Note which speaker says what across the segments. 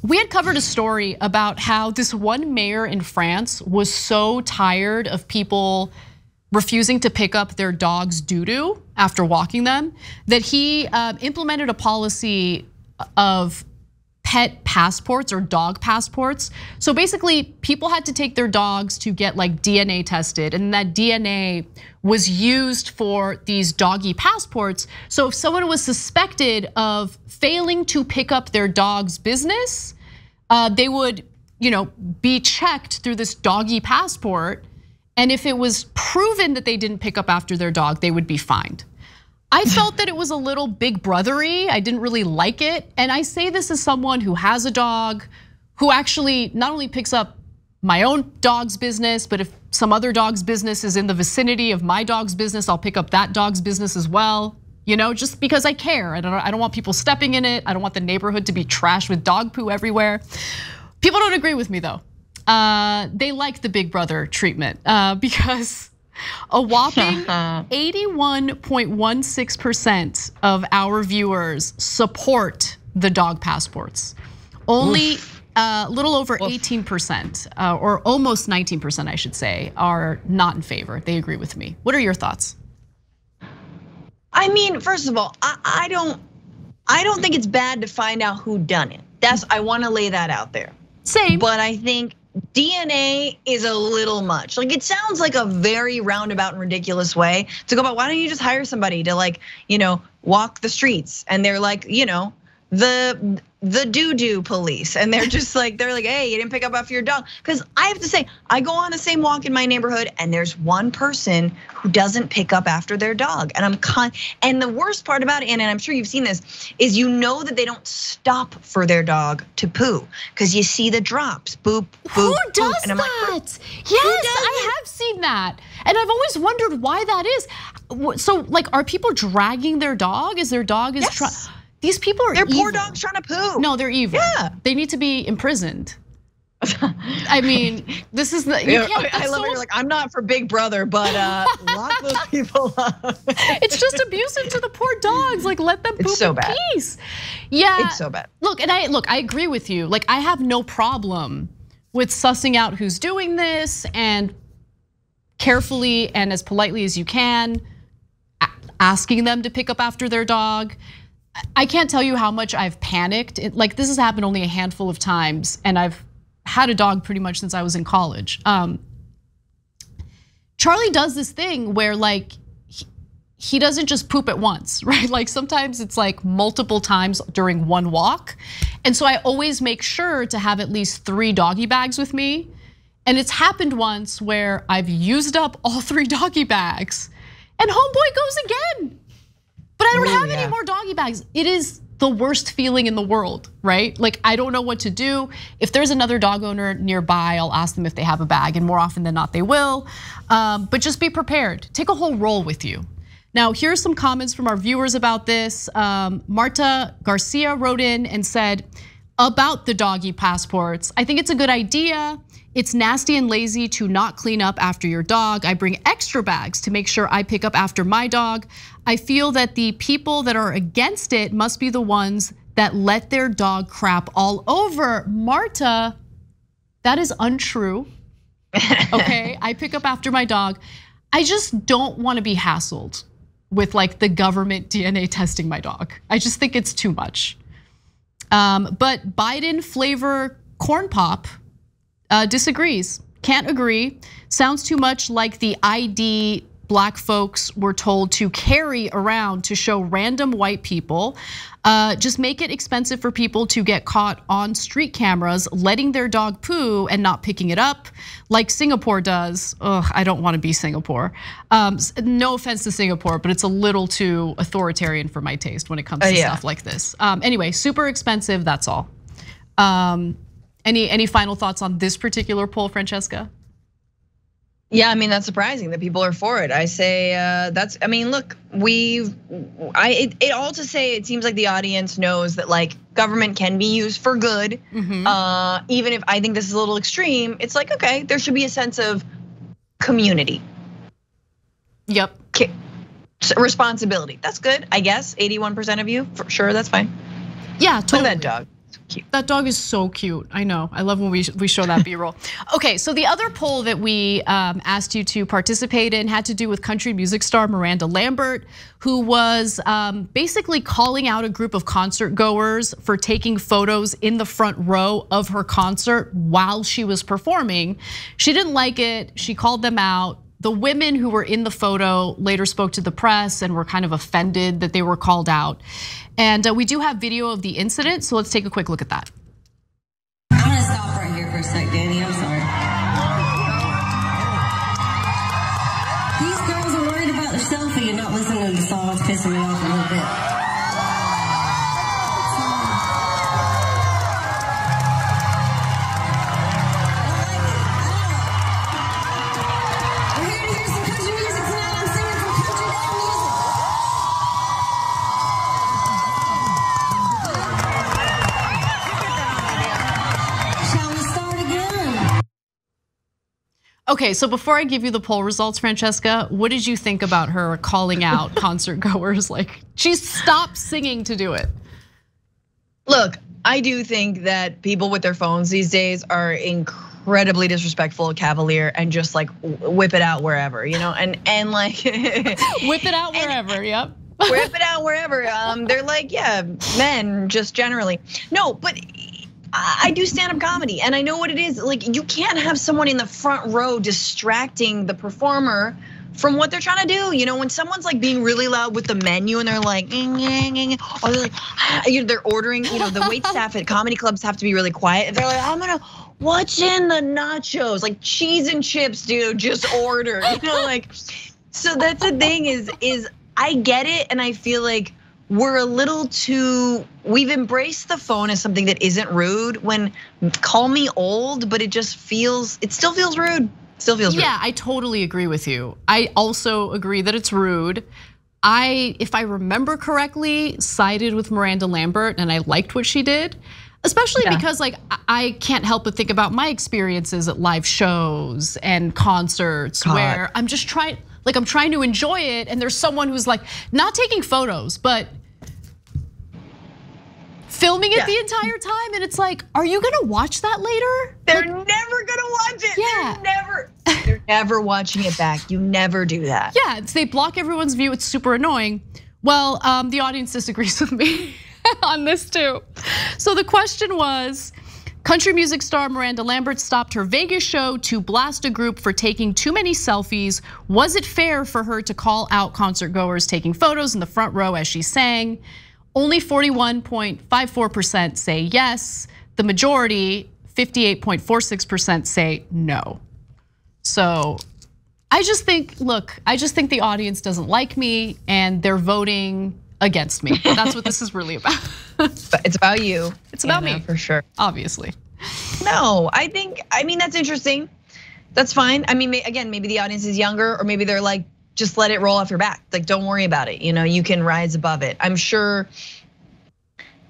Speaker 1: we had covered a story about how this one mayor in France was so tired of people refusing to pick up their dog's doo-doo after walking them that he implemented a policy of pet passports or dog passports. So basically, people had to take their dogs to get like DNA tested, and that DNA was used for these doggy passports. So if someone was suspected of failing to pick up their dog's business, they would, be checked through this doggy passport. And if it was proven that they didn't pick up after their dog, they would be fined. I felt that it was a little big brothery. I didn't really like it. And I say this as someone who has a dog, who actually not only picks up my own dog's business, but if some other dog's business is in the vicinity of my dog's business, I'll pick up that dog's business as well. Just because I care. I don't want people stepping in it. I don't want the neighborhood to be trashed with dog poo everywhere. People don't agree with me though. They like the big brother treatment because a whopping 81.16% of our viewers support the dog passports. Only a little over 18%, or almost 19%, I should say, are not in favor. They agree with me. What are your thoughts?
Speaker 2: I mean, first of all, I don't think it's bad to find out who done it. I want to lay that out there.
Speaker 1: Same.
Speaker 2: But I think DNA is a little much. Like it sounds like a very roundabout and ridiculous way to go about. Why don't you just hire somebody to walk the streets? And they're like, the doo-doo police, and they're just like, hey, you didn't pick up after your dog. Because I have to say, I go on the same walk in my neighborhood, and there's one person who doesn't pick up after their dog, and and the worst part about it, and I'm sure you've seen this, is that they don't stop for their dog to poo, because you see the drops, boop, boop.
Speaker 1: Who does
Speaker 2: boop, and
Speaker 1: that? Yes, I have seen that, and I've always wondered why that is. So, are people dragging their dog? Is their dog
Speaker 2: yes.
Speaker 1: These people are
Speaker 2: They're
Speaker 1: evil.
Speaker 2: poor dogs trying to poo.
Speaker 1: No, they're evil.
Speaker 2: Yeah.
Speaker 1: They need to be imprisoned. I mean, this is the.
Speaker 2: I love it. You're like, I'm not for Big Brother, but lock those people up.
Speaker 1: It's just abusive to the poor dogs. Let them poop in peace. Yeah,
Speaker 2: it's so bad.
Speaker 1: Look, I agree with you. I have no problem with sussing out who's doing this and carefully and as politely as you can asking them to pick up after their dog. I can't tell you how much I've panicked. This has happened only a handful of times, and I've had a dog pretty much since I was in college. Charlie does this thing where he doesn't just poop at once, right? Sometimes it's multiple times during one walk. And so I always make sure to have at least 3 doggy bags with me. And it's happened once where I've used up all 3 doggy bags and homeboy goes again. But I don't have any more doggy bags. It is the worst feeling in the world, right? I don't know what to do. If there's another dog owner nearby, I'll ask them if they have a bag, and more often than not, they will. But just be prepared. Take a whole roll with you. Now, here's some comments from our viewers about this. Marta Garcia wrote in and said, about the doggy passports, I think it's a good idea. It's nasty and lazy to not clean up after your dog. I bring extra bags to make sure I pick up after my dog. I feel that the people that are against it must be the ones that let their dog crap all over. Marta, that is untrue. Okay, I pick up after my dog. I just don't want to be hassled with the government DNA testing my dog. I just think it's too much. But Biden flavor corn pop disagrees. Can't agree. Sounds too much like the ID Black folks were told to carry around to show random white people. Just make it expensive for people to get caught on street cameras letting their dog poo and not picking it up like Singapore does. Ugh, I don't want to be Singapore. No offense to Singapore, but it's a little too authoritarian for my taste when it comes to stuff like this. Anyway, super expensive, that's all. Any final thoughts on this particular poll, Francesca?
Speaker 2: Yeah, I mean, that's surprising that people are for it. I say that's, I mean, look, it all to say it seems like the audience knows that government can be used for good. Even if I think this is a little extreme, it's okay, there should be a sense of community.
Speaker 1: Yep.
Speaker 2: Responsibility, that's good, I guess. 81% of you, for sure, that's fine.
Speaker 1: Yeah, totally.
Speaker 2: Look at that dog. cute.
Speaker 1: That dog is so cute. I know. I love when we show that B-roll. Okay, so the other poll that we asked you to participate in had to do with country music star Miranda Lambert, who was basically calling out a group of concert goers for taking photos in the front row of her concert while she was performing. She didn't like it. She called them out. The women who were in the photo later spoke to the press and were kind of offended that they were called out. And we do have video of the incident, so let's take a quick look at that.
Speaker 3: I'm gonna stop right here for a sec, Danny, I'm sorry. These girls are worried about the selfie and not listening to the song. It's pissing me off a little bit.
Speaker 1: Okay, so before I give you the poll results, Francesca, what did you think about her calling out concert goers? Like, she stopped singing to do it.
Speaker 2: Look, I do think that people with their phones these days are incredibly disrespectful, cavalier, and just like whip it out wherever, and like
Speaker 1: whip it out wherever, yep.
Speaker 2: Whip it out wherever. They're like, yeah, men just generally. No, but I do stand-up comedy and I know what it is. Like, you can't have someone in the front row distracting the performer from what they're trying to do. When someone's like being really loud with the menu and they're like, or they're like, they're ordering, the wait staff at comedy clubs have to be really quiet. And they're like, what's in the nachos? Like cheese and chips, dude, just order, like, so that's the thing is I get it. And I feel like we're a little too, we've embraced the phone as something that isn't rude. When call me old, but it still feels rude. Still feels rude.
Speaker 1: Yeah, I totally agree with you. I also agree that it's rude. If I remember correctly, sided with Miranda Lambert and I liked what she did. Especially because like I can't help but think about my experiences at live shows and concerts where I'm just trying to enjoy it, and there's someone who's like not taking photos, but filming it the entire time, and it's like, are you gonna watch that later?
Speaker 2: They're never gonna watch it.
Speaker 1: Yeah.
Speaker 2: They're never watching it back. You never do that.
Speaker 1: Yeah, they block everyone's view. It's super annoying. Well, the audience disagrees with me on this too. So the question was, country music star Miranda Lambert stopped her Vegas show to blast a group for taking too many selfies. Was it fair for her to call out concert goers taking photos in the front row as she sang? Only 41.54% say yes. The majority, 58.46% say no. So I just think the audience doesn't like me and they're voting against me. That's what this is really about.
Speaker 2: It's about you.
Speaker 1: It's about me.
Speaker 2: For sure.
Speaker 1: Obviously.
Speaker 2: No, I mean, that's interesting. That's fine. I mean, again, maybe the audience is younger, or maybe they're like, just let it roll off your back. Like, don't worry about it. You can rise above it. I'm sure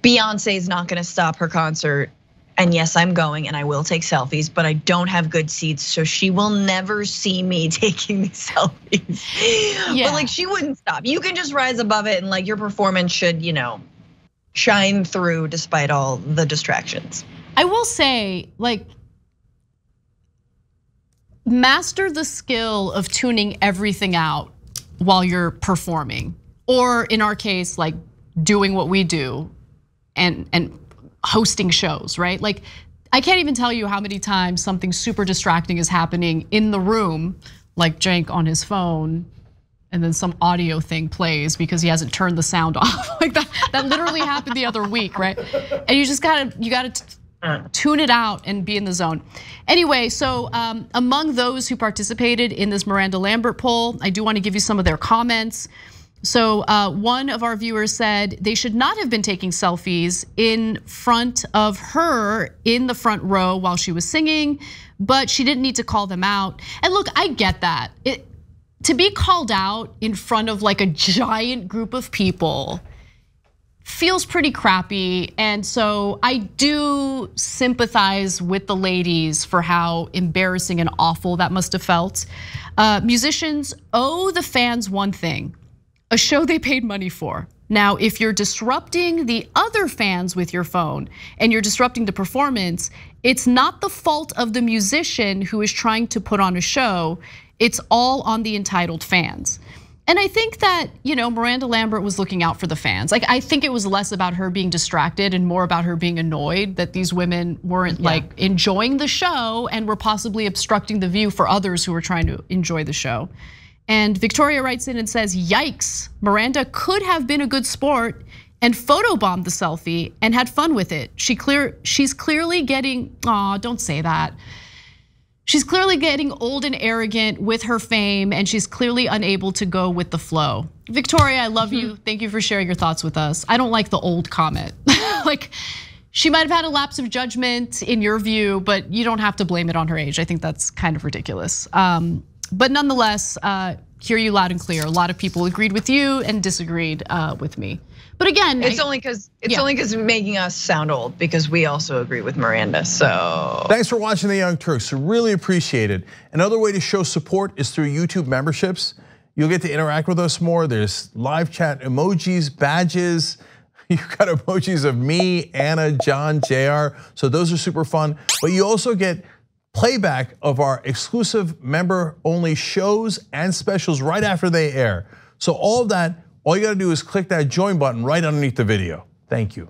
Speaker 2: Beyonce is not gonna stop her concert. And yes, I'm going and I will take selfies, but I don't have good seats, so she will never see me taking these selfies. Yeah. But like, she wouldn't stop. You can just rise above it, and like your performance should, shine through despite all the distractions.
Speaker 1: I will say, like, master the skill of tuning everything out while you're performing, or in our case, like doing what we do and hosting shows, right? Like, I can't even tell you how many times something super distracting is happening in the room, like Cenk on his phone, and then some audio thing plays because he hasn't turned the sound off. Like that literally happened the other week, right? And you just gotta tune it out and be in the zone. Anyway, so among those who participated in this Miranda Lambert poll, I do want to give you some of their comments. So one of our viewers said they should not have been taking selfies in front of her in the front row while she was singing, but she didn't need to call them out. And look, I get that. To be called out in front of like a giant group of people feels pretty crappy. And so I do sympathize with the ladies for how embarrassing and awful that must have felt. Musicians owe the fans one thing: a show they paid money for. Now, if you're disrupting the other fans with your phone and you're disrupting the performance, it's not the fault of the musician who is trying to put on a show. It's all on the entitled fans. And I think that, Miranda Lambert was looking out for the fans. Like, I think it was less about her being distracted and more about her being annoyed that these women weren't like enjoying the show and were possibly obstructing the view for others who were trying to enjoy the show. And Victoria writes in and says, yikes, Miranda could have been a good sport and photobombed the selfie and had fun with it. She's clearly getting, don't say that. She's clearly getting old and arrogant with her fame, and she's clearly unable to go with the flow. Victoria, I love you. Thank you for sharing your thoughts with us. I don't like the old comment. Like, she might have had a lapse of judgment in your view, but you don't have to blame it on her age. I think that's kind of ridiculous. But nonetheless, hear you loud and clear. A lot of people agreed with you and disagreed with me. But again,
Speaker 2: it's only because making us sound old, because we also agree with Miranda. So
Speaker 4: thanks for watching The Young Turks. Really appreciate it. Another way to show support is through YouTube memberships. You'll get to interact with us more. There's live chat emojis, badges. You've got emojis of me, Anna, John, JR. So those are super fun. But you also get playback of our exclusive member-only shows and specials right after they air. So all of that, all you gotta do is click that join button right underneath the video. Thank you.